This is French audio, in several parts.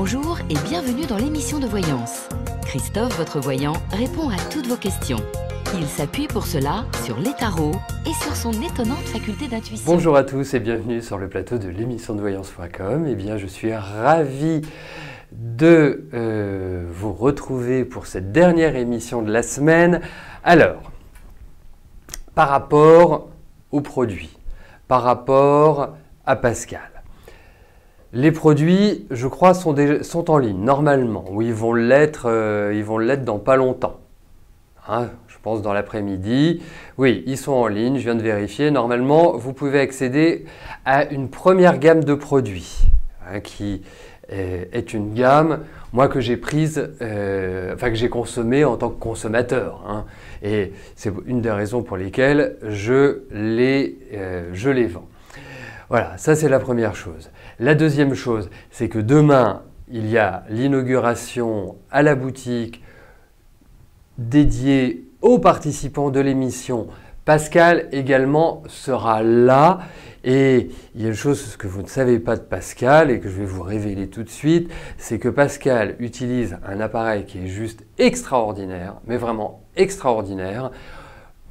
Bonjour et bienvenue dans l'émission de voyance. Christophe, votre voyant, répond à toutes vos questions. Il s'appuie pour cela sur les tarots et sur son étonnante faculté d'intuition. Bonjour à tous et bienvenue sur le plateau de l'émission de voyance.com. Eh bien, je suis ravi de vous retrouver pour cette dernière émission de la semaine. Alors, par rapport aux produits, par rapport à Pascal. Les produits, je crois, sont en ligne, normalement, ou ils vont l'être dans pas longtemps. Hein, je pense dans l'après-midi. Oui, ils sont en ligne, je viens de vérifier. Normalement, vous pouvez accéder à une première gamme de produits, hein, qui est une gamme, moi, que j'ai prise, que j'ai consommée en tant que consommateur. Hein, et c'est une des raisons pour lesquelles je les vends. Voilà, ça c'est la première chose. La deuxième chose, c'est que demain, il y a l'inauguration à la boutique dédiée aux participants de l'émission. Pascal également sera là. Et il y a une chose que vous ne savez pas de Pascal et que je vais vous révéler tout de suite, c'est que Pascal utilise un appareil qui est juste extraordinaire, mais vraiment extraordinaire.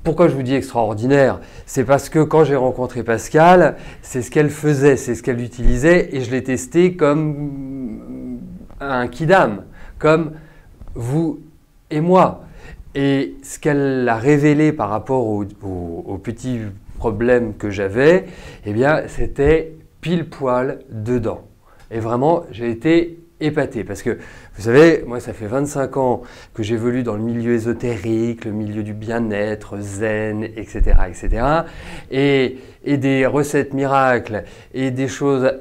Pourquoi je vous dis extraordinaire? C'est parce que quand j'ai rencontré Pascal, c'est ce qu'elle faisait, c'est ce qu'elle utilisait et je l'ai testé comme un kidam, comme vous et moi. Et ce qu'elle a révélé par rapport aux petits problèmes que j'avais, eh bien, c'était pile poil dedans. Et vraiment, j'ai été épaté parce que, vous savez, moi, ça fait 25 ans que j'évolue dans le milieu ésotérique, le milieu du bien-être, zen, etc., etc. Et des recettes miracles et des choses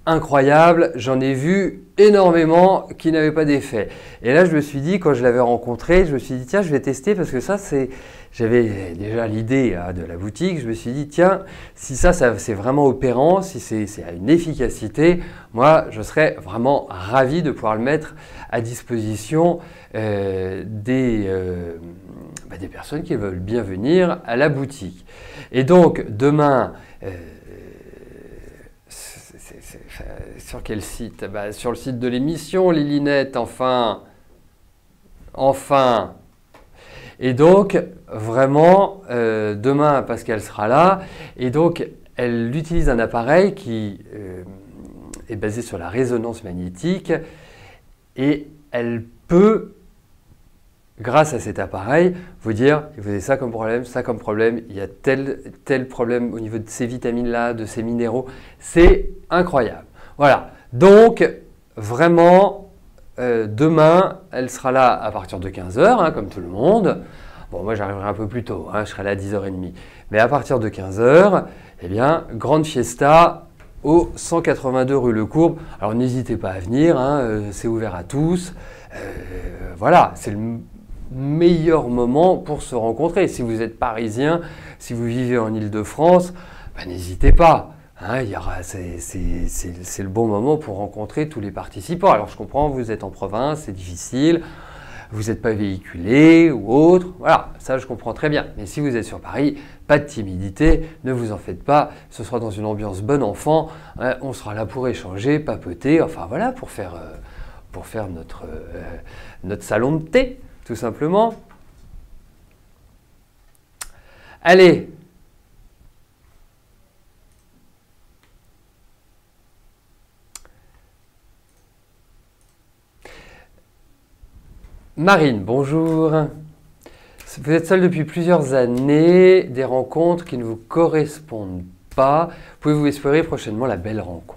incroyables, j'en ai vu énormément qui n'avaient pas d'effet. Et là, je me suis dit, quand je l'avais rencontré, je me suis dit, tiens, je vais tester parce que ça, j'avais déjà l'idée de la boutique. Je me suis dit, tiens, si ça c'est vraiment opérant, si c'est à une efficacité, moi, je serais vraiment ravi de pouvoir le mettre à disposition des personnes qui veulent bien venir à la boutique. Et donc, demain, sur quel site? Sur le site de l'émission, Lilinette, enfin. Et donc, vraiment, demain, Pascal sera là. Et donc, elle utilise un appareil qui est basé sur la résonance magnétique. Et elle peut, grâce à cet appareil, vous dire, vous avez ça comme problème, il y a tel problème au niveau de ces vitamines-là, de ces minéraux. C'est incroyable. Voilà. Donc, vraiment, demain, elle sera là à partir de 15 h, hein, comme tout le monde. Bon, moi, j'arriverai un peu plus tôt, hein, je serai là à 10 h 30. Mais à partir de 15 h, eh bien, grande fiesta au 182 rue Le Courbe. Alors, n'hésitez pas à venir, hein, c'est ouvert à tous. Voilà, c'est le meilleur moment pour se rencontrer. Si vous êtes parisien, si vous vivez en Île-de-France, n'hésitez pas. Hein, c'est le bon moment pour rencontrer tous les participants. Alors je comprends, vous êtes en province, c'est difficile, vous n'êtes pas véhiculé ou autre. Voilà, ça je comprends très bien. Mais si vous êtes sur Paris, pas de timidité, ne vous en faites pas. Ce sera dans une ambiance bon enfant. Hein, on sera là pour échanger, papoter, enfin voilà, pour faire notre salon de thé, tout simplement. Allez! Marine, bonjour. Vous êtes seule depuis plusieurs années, des rencontres qui ne vous correspondent pas. Pouvez-vous espérer prochainement la belle rencontre?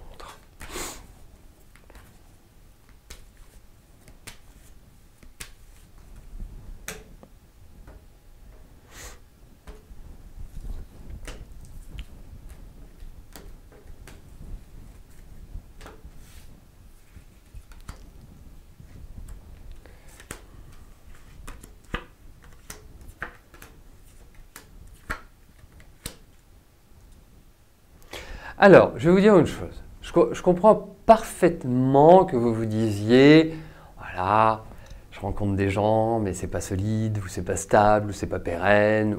Alors, je vais vous dire une chose. Je comprends parfaitement que vous vous disiez, voilà, je rencontre des gens, mais c'est pas solide, ou c'est pas stable, ou c'est pas pérenne,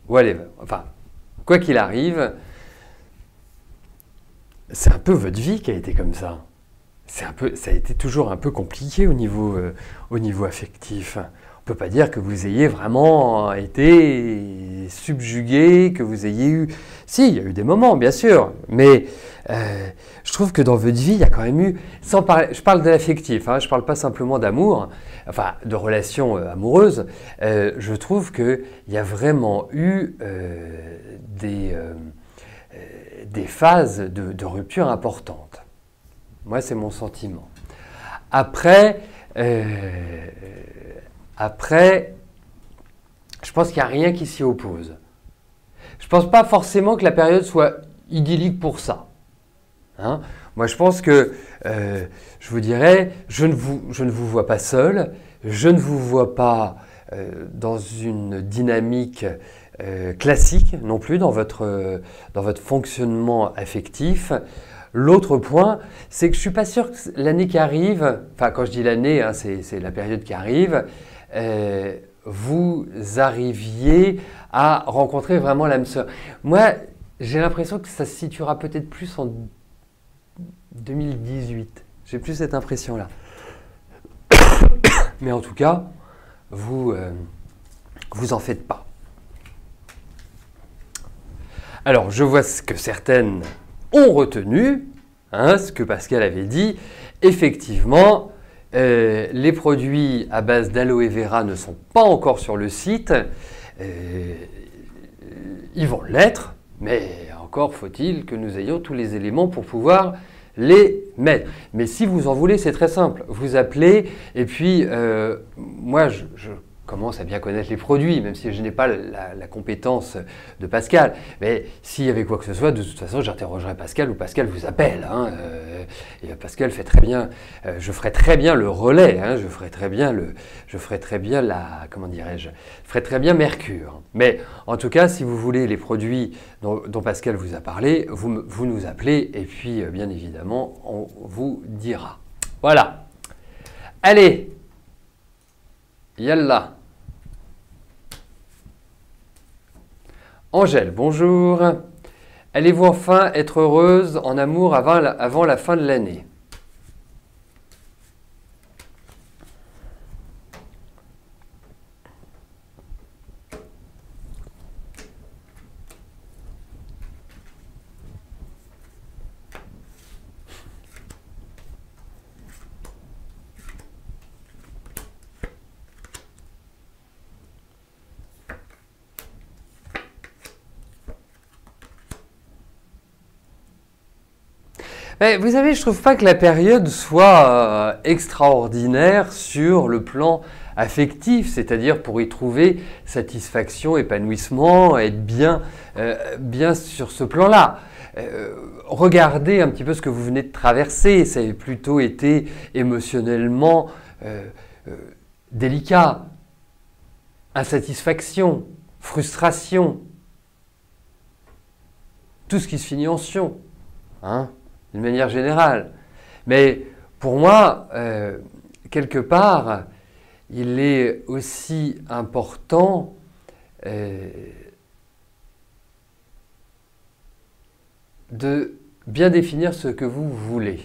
whatever. Enfin, quoi qu'il arrive, c'est un peu votre vie qui a été comme ça. ça a été toujours un peu compliqué au niveau affectif. On ne peut pas dire que vous ayez vraiment été subjugué, que vous ayez eu... Si, il y a eu des moments, bien sûr, mais je trouve que dans votre vie, il y a quand même eu... je parle de l'affectif, je ne parle pas simplement d'amour, enfin de relations amoureuses. Je trouve qu'il y a vraiment eu des phases de rupture importantes. Moi, c'est mon sentiment. Après, je pense qu'il n'y a rien qui s'y oppose. Je ne pense pas forcément que la période soit idyllique pour ça. Moi, je pense que, je vous dirais, je ne vous vois pas seul, je ne vous vois pas dans une dynamique classique non plus dans votre fonctionnement affectif. L'autre point, c'est que je ne suis pas sûr que l'année qui arrive, enfin quand je dis l'année, c'est la période qui arrive, vous arriviez à rencontrer vraiment l'âme sœur. Moi, j'ai l'impression que ça se situera peut-être plus en 2018. J'ai plus cette impression-là. Mais en tout cas, vous en faites pas. Alors, je vois ce que certaines ont retenu, ce que Pascal avait dit. Effectivement, les produits à base d'aloe vera ne sont pas encore sur le site. Ils vont l'être, mais encore faut-il que nous ayons tous les éléments pour pouvoir les mettre. Mais si vous en voulez, c'est très simple. Vous appelez et puis moi, je commence à bien connaître les produits, même si je n'ai pas la compétence de Pascal. Mais s'il y avait quoi que ce soit, de toute façon, j'interrogerai Pascal ou Pascal vous appelle. Et Pascal fait très bien, je ferai très bien le relais, je ferai très bien comment dirais-je, je ferai très bien Mercure. Mais en tout cas, si vous voulez les produits dont Pascal vous a parlé, vous nous appelez et puis bien évidemment, on vous dira. Voilà. Allez, yallah. Angèle, bonjour. Allez-vous enfin être heureuse en amour avant la fin de l'année? Mais vous savez, je ne trouve pas que la période soit extraordinaire sur le plan affectif, c'est-à-dire pour y trouver satisfaction, épanouissement, être bien sur ce plan-là. Regardez un petit peu ce que vous venez de traverser, ça a plutôt été émotionnellement délicat, insatisfaction, frustration, tout ce qui se finit en sion, d'une manière générale. Mais pour moi, quelque part, il est aussi important de bien définir ce que vous voulez.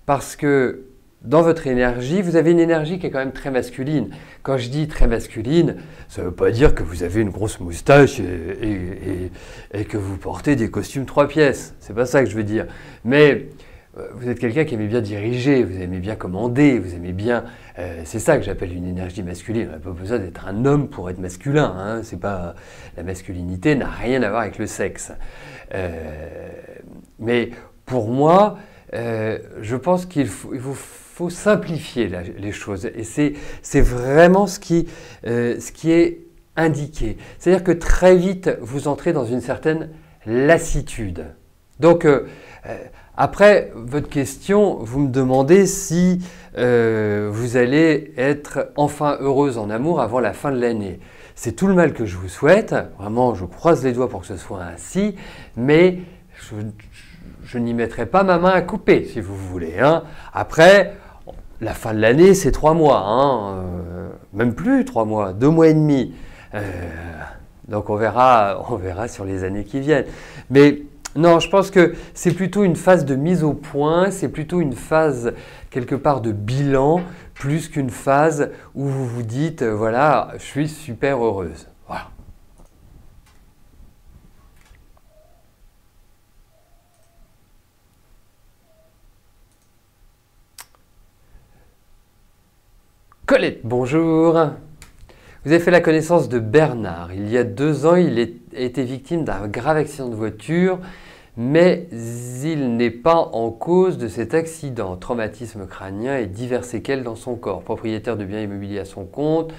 Parce que dans votre énergie, vous avez une énergie qui est quand même très masculine. Quand je dis très masculine, ça ne veut pas dire que vous avez une grosse moustache et que vous portez des costumes 3 pièces. C'est pas ça que je veux dire. Mais vous êtes quelqu'un qui aimait bien diriger, vous aimez bien commander, vous aimez bien... c'est ça que j'appelle une énergie masculine. On n'a pas besoin d'être un homme pour être masculin. C'est pas, la masculinité n'a rien à voir avec le sexe. Mais pour moi, je pense qu'il faut simplifier les choses. Et c'est vraiment ce qui est indiqué. C'est-à-dire que très vite, vous entrez dans une certaine lassitude. Donc, après votre question, vous me demandez si vous allez être enfin heureuse en amour avant la fin de l'année. C'est tout le mal que je vous souhaite. Vraiment, je croise les doigts pour que ce soit ainsi. Mais je n'y mettrai pas ma main à couper, si vous voulez. Après, la fin de l'année, c'est 3 mois. Même plus 3 mois, 2 mois et demi. Donc on verra sur les années qui viennent. Mais Non, je pense que c'est plutôt une phase de mise au point, c'est plutôt une phase quelque part de bilan, plus qu'une phase où vous vous dites, voilà, je suis super heureuse. Voilà. Colette, bonjour. Vous avez fait la connaissance de Bernard. Il y a 2 ans, il a été victime d'un grave accident de voiture, mais il n'est pas en cause de cet accident. Traumatisme crânien et diverses séquelles dans son corps. Propriétaire de biens immobiliers à son compte.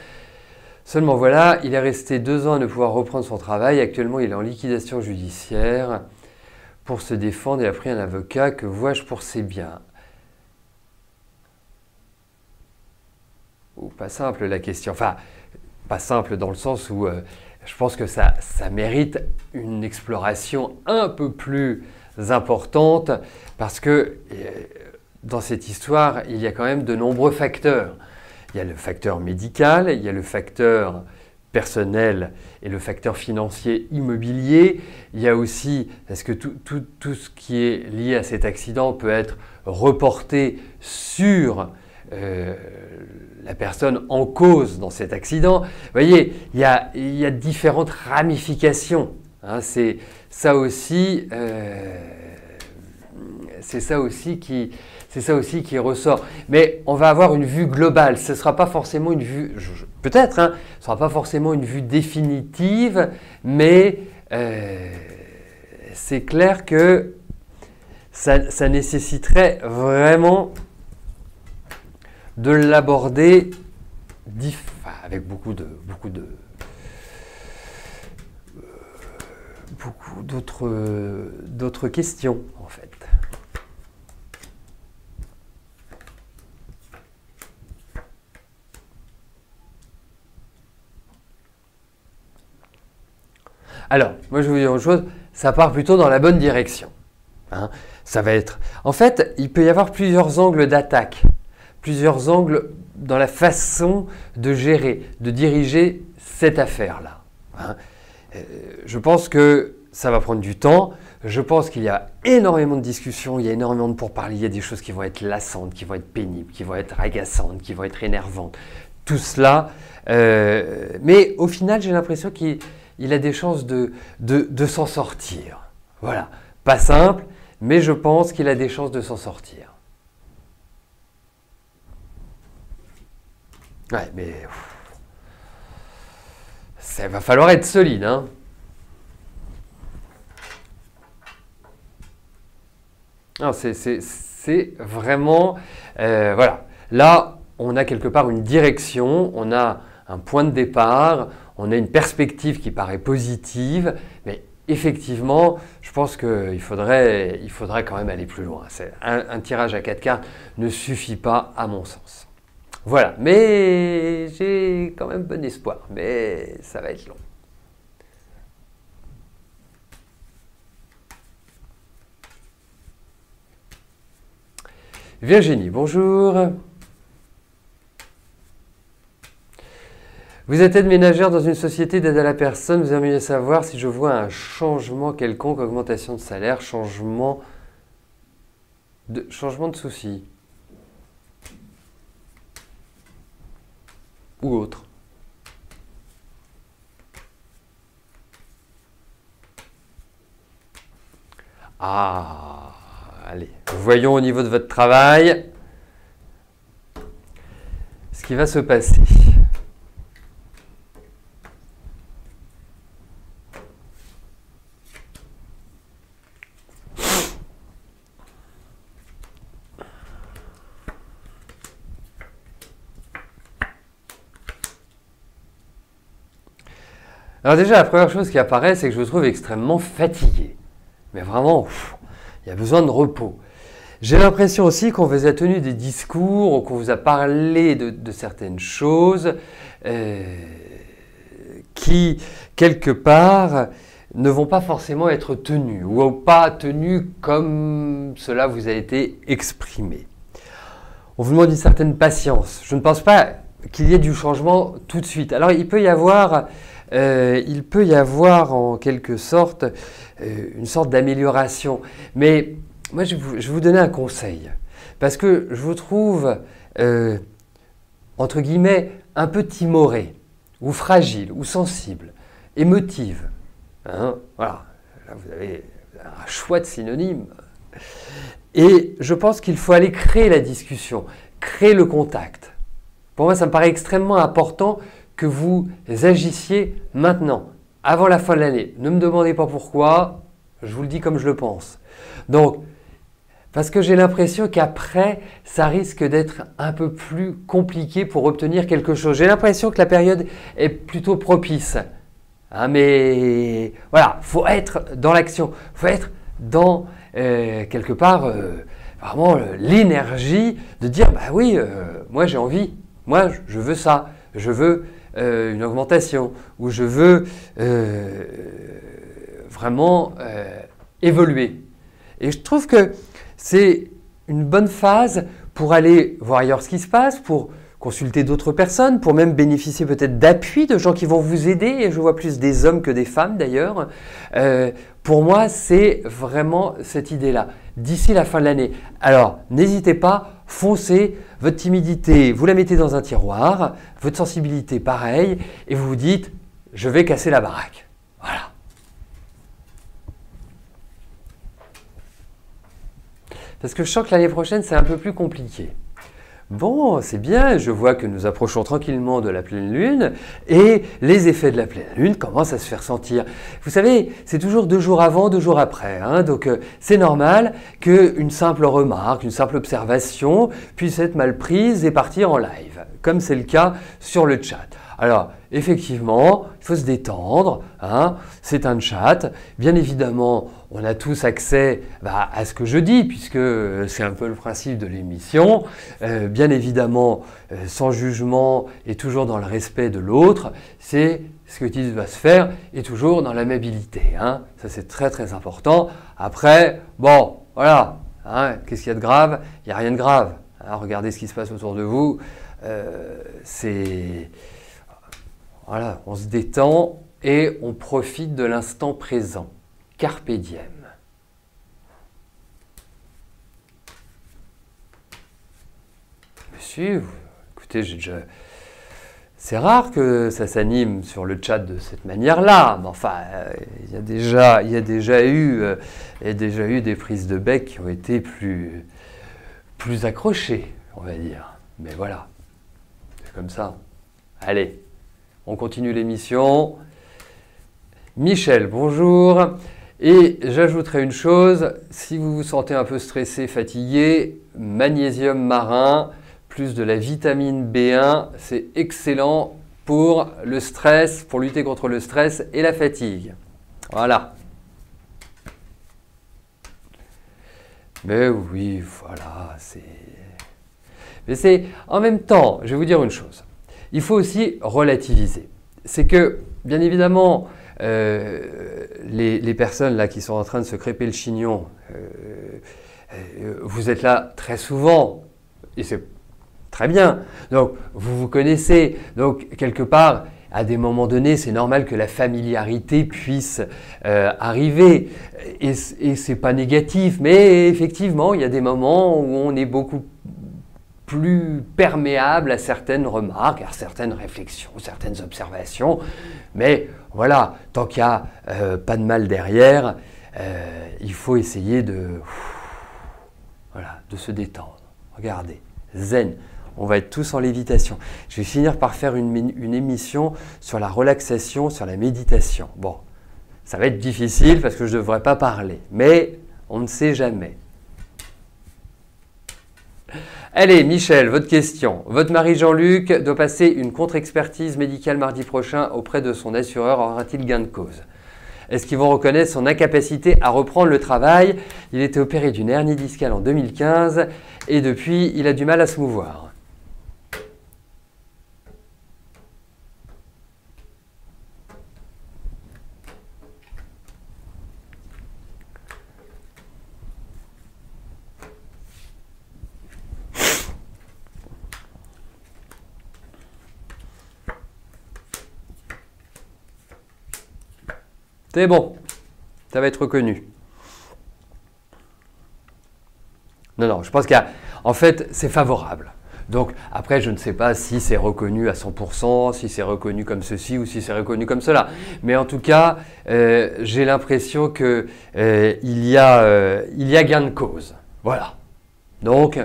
Seulement voilà, il est resté 2 ans à ne pouvoir reprendre son travail. Actuellement, il est en liquidation judiciaire. Pour se défendre, il a pris un avocat. Que vois-je pour ses biens? Oh, pas simple la question. Enfin, pas simple dans le sens où je pense que ça mérite une exploration un peu plus importante parce que dans cette histoire, il y a quand même de nombreux facteurs. Il y a le facteur médical, il y a le facteur personnel et le facteur financier immobilier. Il y a aussi, est-ce que tout ce qui est lié à cet accident peut être reporté sur la personne en cause dans cet accident? Vous voyez, il y a différentes ramifications. Hein, c'est ça aussi qui ressort. Mais on va avoir une vue globale. Ce ne sera pas forcément une vue, peut-être, hein, ce ne sera pas forcément une vue définitive, mais c'est clair que ça nécessiterait vraiment de l'aborder avec beaucoup d'autres questions en fait. Alors, moi je vais vous dire autre chose, ça part plutôt dans la bonne direction. Hein. Ça va être, en fait, il peut y avoir plusieurs angles d'attaque. Plusieurs angles dans la façon de gérer, de diriger cette affaire-là. Hein. Je pense que ça va prendre du temps. Je pense qu'il y a énormément de discussions, il y a énormément de pourparlers. Il y a des choses qui vont être lassantes, qui vont être pénibles, qui vont être agaçantes, qui vont être énervantes. Tout cela. Mais au final, j'ai l'impression qu'il a des chances de s'en sortir. Voilà. Pas simple, mais je pense qu'il a des chances de s'en sortir. Ouais, mais ça va falloir être solide, hein. C'est vraiment, voilà. Là, on a quelque part une direction, on a un point de départ, on a une perspective qui paraît positive, mais effectivement, je pense qu'il faudrait quand même aller plus loin. Un tirage à 4 cartes ne suffit pas à mon sens. Voilà, mais j'ai quand même bon espoir, mais ça va être long. Virginie, bonjour. Vous êtes aide ménagère dans une société d'aide à la personne. Vous aimeriez savoir si je vois un changement quelconque, augmentation de salaire, changement de souci. Ou autre. Ah, allez, voyons au niveau de votre travail ce qui va se passer. Alors déjà, la première chose qui apparaît, c'est que je me trouve extrêmement fatigué. Mais vraiment, il y a besoin de repos. J'ai l'impression aussi qu'on vous a tenu des discours, qu'on vous a parlé de certaines choses qui, quelque part, ne vont pas forcément être tenues ou pas tenues comme cela vous a été exprimé. On vous demande une certaine patience. Je ne pense pas qu'il y ait du changement tout de suite. Alors, il peut y avoir il peut y avoir en quelque sorte une sorte d'amélioration. Mais moi, je vais vous donner un conseil. Parce que je vous trouve, entre guillemets, un peu timoré, ou fragile, ou sensible, émotive. Hein, voilà, là vous avez un choix de synonymes. Et je pense qu'il faut aller créer la discussion, créer le contact. Pour moi, ça me paraît extrêmement important que vous agissiez maintenant, avant la fin de l'année. Ne me demandez pas pourquoi, je vous le dis comme je le pense. Donc, parce que j'ai l'impression qu'après, ça risque d'être un peu plus compliqué pour obtenir quelque chose. J'ai l'impression que la période est plutôt propice. Hein, mais voilà, il faut être dans l'action, il faut être dans, quelque part, vraiment l'énergie de dire, bah oui, moi j'ai envie, moi je veux ça, je veux une augmentation, ou je veux vraiment évoluer. Et je trouve que c'est une bonne phase pour aller voir ailleurs ce qui se passe, pour consulter d'autres personnes, pour même bénéficier peut-être d'appui de gens qui vont vous aider. Et je vois plus des hommes que des femmes d'ailleurs. Pour moi, c'est vraiment cette idée-là, d'ici la fin de l'année. Alors, n'hésitez pas, foncez, votre timidité, vous la mettez dans un tiroir, votre sensibilité pareil, et vous vous dites, je vais casser la baraque. Voilà. Parce que je sens que l'année prochaine, c'est un peu plus compliqué. Bon, c'est bien, je vois que nous approchons tranquillement de la pleine lune et les effets de la pleine lune commencent à se faire sentir. Vous savez, c'est toujours 2 jours avant, 2 jours après, hein, donc c'est normal qu'une simple remarque, une simple observation puisse être mal prise et partir en live, comme c'est le cas sur le chat. Alors, effectivement, il faut se détendre, hein, c'est un chat. Bien évidemment, on a tous accès à ce que je dis, puisque c'est un peu le principe de l'émission. Bien évidemment, sans jugement et toujours dans le respect de l'autre, c'est ce que tu dois se faire et toujours dans l'amabilité. Hein. Ça, c'est très très important. Après, bon, voilà, hein, qu'est-ce qu'il y a de grave? Il n'y a rien de grave. Hein, regardez ce qui se passe autour de vous. Voilà, on se détend et on profite de l'instant présent. Carpe diem. Monsieur, écoutez, c'est rare que ça s'anime sur le chat de cette manière-là, mais enfin, il y a déjà eu des prises de bec qui ont été plus accrochées, on va dire. Mais voilà, c'est comme ça. Allez. On continue l'émission. Michel, bonjour. Et j'ajouterai une chose, si vous vous sentez un peu stressé, fatigué, magnésium marin, plus de la vitamine B1, c'est excellent pour le stress, pour lutter contre le stress et la fatigue. Voilà. Mais oui, voilà, Mais c'est en même temps, je vais vous dire une chose. Il faut aussi relativiser. C'est que, bien évidemment, les personnes là qui sont en train de se crêper le chignon, vous êtes là très souvent, et c'est très bien. Donc, vous vous connaissez. Donc, quelque part, à des moments donnés, c'est normal que la familiarité puisse arriver. Et c'est pas négatif, mais effectivement, il y a des moments où on est beaucoup plus perméable à certaines remarques, à certaines réflexions, certaines observations. Mais voilà, tant qu'il n'y a pas de mal derrière, il faut essayer de se détendre. Regardez, zen, on va être tous en lévitation. Je vais finir par faire une émission sur la relaxation, sur la méditation. Bon, ça va être difficile parce que je ne devrais pas parler, mais on ne sait jamais. Allez, Michel, votre question. Votre mari Jean-Luc doit passer une contre-expertise médicale mardi prochain auprès de son assureur. Aura-t-il gain de cause? Est-ce qu'ils vont reconnaître son incapacité à reprendre le travail? Il était opéré d'une hernie discale en 2015 et depuis, il a du mal à se mouvoir. C'est bon, ça va être reconnu. Non, non, je pense qu'en fait, c'est favorable. Donc, après, je ne sais pas si c'est reconnu à 100%, si c'est reconnu comme ceci ou si c'est reconnu comme cela. Mais en tout cas, j'ai l'impression qu'il y a gain de cause. Voilà. Donc,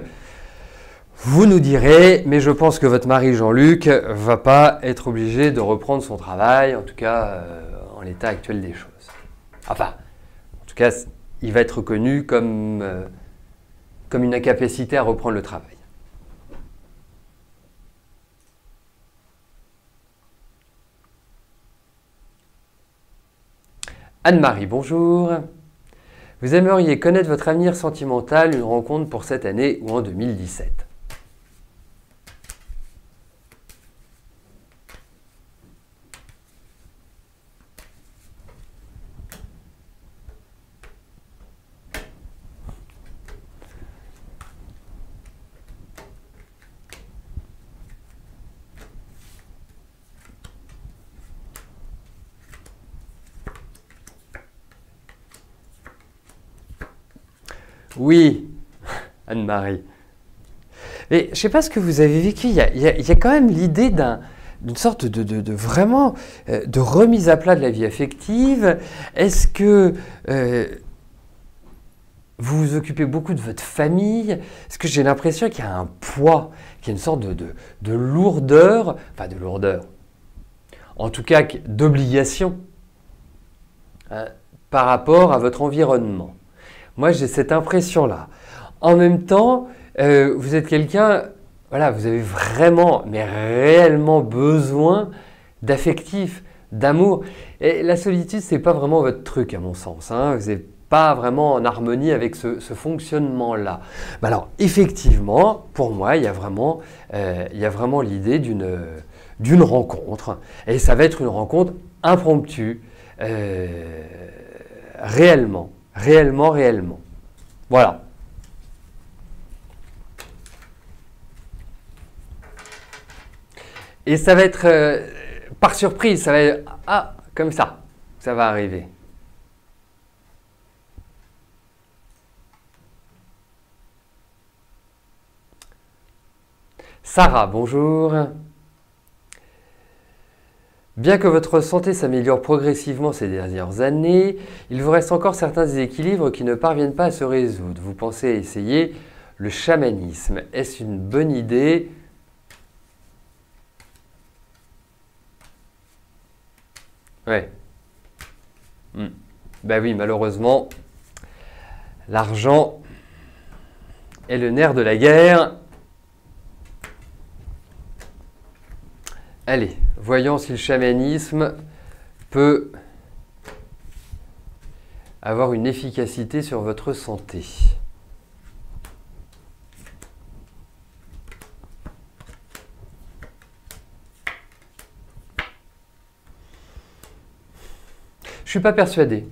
vous nous direz, mais je pense que votre mari Jean-Luc ne va pas être obligé de reprendre son travail, en tout cas en l'état actuel des choses. Enfin, en tout cas, il va être reconnu comme une incapacité à reprendre le travail. Anne-Marie, bonjour. Vous aimeriez connaître votre avenir sentimental, une rencontre pour cette année ou en 2017? Oui, Anne-Marie. Mais je ne sais pas ce que vous avez vécu. Il y a quand même l'idée d'une sorte de vraiment de remise à plat de la vie affective. Est-ce que vous vous occupez beaucoup de votre famille? Est-ce que j'ai l'impression qu'il y a un poids, qu'il y a une sorte de lourdeur, enfin de lourdeur, en tout cas d'obligation par rapport à votre environnement? Moi, j'ai cette impression-là. En même temps, vous êtes quelqu'un, voilà, vous avez vraiment, mais réellement besoin d'affectif, d'amour. Et la solitude, ce n'est pas vraiment votre truc, à mon sens. Hein. Vous n'êtes pas vraiment en harmonie avec ce fonctionnement-là. Alors, effectivement, pour moi, il y a vraiment l'idée d'une rencontre. Et ça va être une rencontre impromptue, réellement. Réellement. Voilà. Et ça va être par surprise, ça va être comme ça va arriver. Sarah, bonjour. Bien que votre santé s'améliore progressivement ces dernières années, il vous reste encore certains déséquilibres qui ne parviennent pas à se résoudre. Vous pensez essayer le chamanisme. Est-ce une bonne idée? Ouais. Ben oui, malheureusement, l'argent est le nerf de la guerre. Allez, voyons si le chamanisme peut avoir une efficacité sur votre santé. Je ne suis pas persuadé.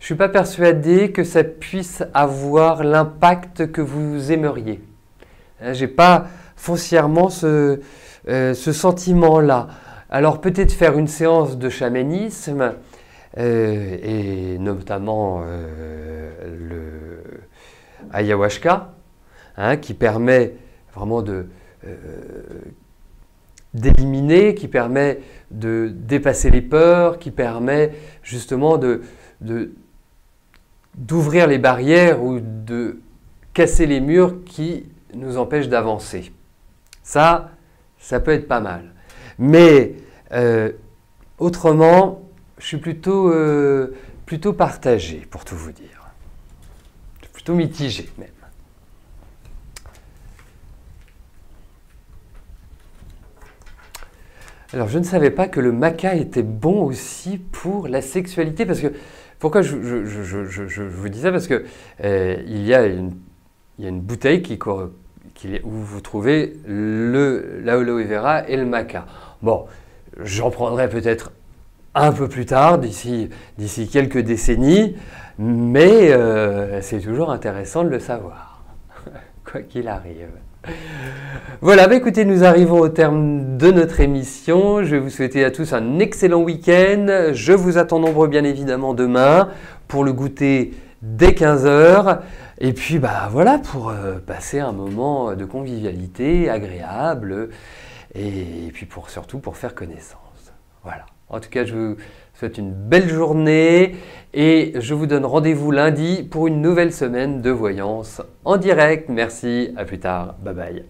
Je ne suis pas persuadé que ça puisse avoir l'impact que vous aimeriez. Je n'ai pas foncièrement ce sentiment-là. Alors peut-être faire une séance de chamanisme, et notamment le ayahuasca, qui permet vraiment d'éliminer, qui permet de dépasser les peurs, qui permet justement d'ouvrir les barrières ou de casser les murs qui nous empêchent d'avancer. Ça peut être pas mal. Mais autrement, je suis plutôt partagé, pour tout vous dire. Je suis plutôt mitigé même. Alors, je ne savais pas que le maca était bon aussi pour la sexualité, parce que pourquoi je vous dis ça? Parce que il y a une bouteille où vous trouvez l'aloe vera et le maca. Bon, j'en prendrai peut-être un peu plus tard, d'ici quelques décennies, mais c'est toujours intéressant de le savoir, quoi qu'il arrive. Voilà, bah écoutez, nous arrivons au terme de notre émission. Je vais vous souhaiter à tous un excellent week-end. Je vous attends nombreux bien évidemment demain pour le goûter dès 15 h. Et puis bah voilà, pour passer un moment de convivialité agréable et puis surtout pour faire connaissance. Voilà. En tout cas, je vous souhaite une belle journée et je vous donne rendez-vous lundi pour une nouvelle semaine de voyance en direct. Merci, à plus tard, bye bye.